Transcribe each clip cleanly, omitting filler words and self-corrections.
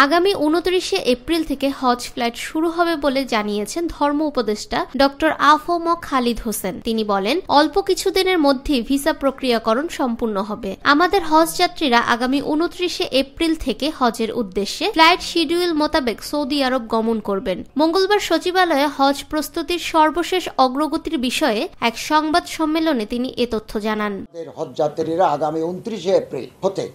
আগামী 29 এপ্রিল থেকে হজ ফ্লাইট শুরু হবে বলে জানিয়েছেন ধর্ম উপদেষ্টা ডক্টর আ.ফ.ম. খালিদ হোসেন। তিনি বলেন, অল্প কিছুদিনের মধ্যেই ভিসা প্রক্রিয়াকরণ সম্পূর্ণ হবে। আমাদের হজ যাত্রীরা আগামী 29 এপ্রিল থেকে হজের উদ্দেশ্যে ফ্লাইট শিডিউল মোতাবেক সৌদি আরব গমন করবেন। মঙ্গলবার সচিবালয়ে হজ প্রস্তুতির সর্বশেষ অগ্রগতির বিষয়ে এক সংবাদ সম্মেলনে তিনি এ তথ্য জানান। হজ যাত্রীরা আগামী 29 এপ্রিল হতে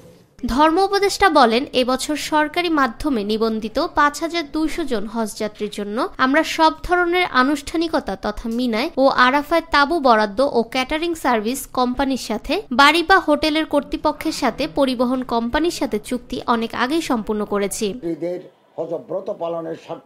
ধর্ম উপদেষ্টা বলেন, এবছর সরকারি মাধ্যমে নিবন্ধিত 5200 জন হজযাত্রীর জন্য আমরা সব ধরনের আনুষ্ঠানিকতা তথা মিনায় ও আরাফায় তাঁবু বরাদ্দ ও ক্যাটারিং সার্ভিস কোম্পানির সাথে, বাড়ি বা হোটেলের কর্তৃপক্ষের সাথে, পরিবহন কোম্পানির সাথে চুক্তি অনেক আগেই সম্পূর্ণ করেছি।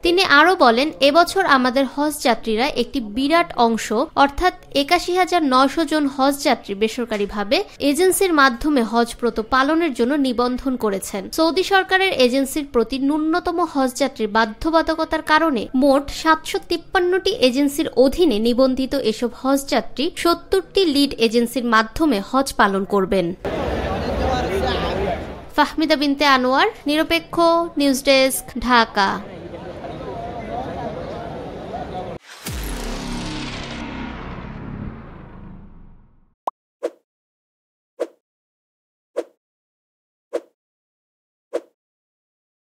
তিনি আরো বলেন, এবছর আমাদের হজ যাত্রীরা একটি বিরাট অংশ অর্থাৎ 81,900 জন হজ যাত্রী বেসরকারিভাবে এজেন্সির মাধ্যমে হজব্রত পালনের জন্য নিবন্ধন করেছেন। সৌদি সরকারের এজেন্সির প্রতি ন্যূনতম হজ যাত্রীর বাধ্যবাধকতার কারণে মোট 753টি এজেন্সির অধীনে নিবন্ধিত এসব হজ যাত্রী 70টি লিড এজেন্সির মাধ্যমে হজ পালন করবেন। ফাহমিদা বিনতে আনোয়ার, নিরপেক্ষ নিউজ ডেস্ক, ঢাকা।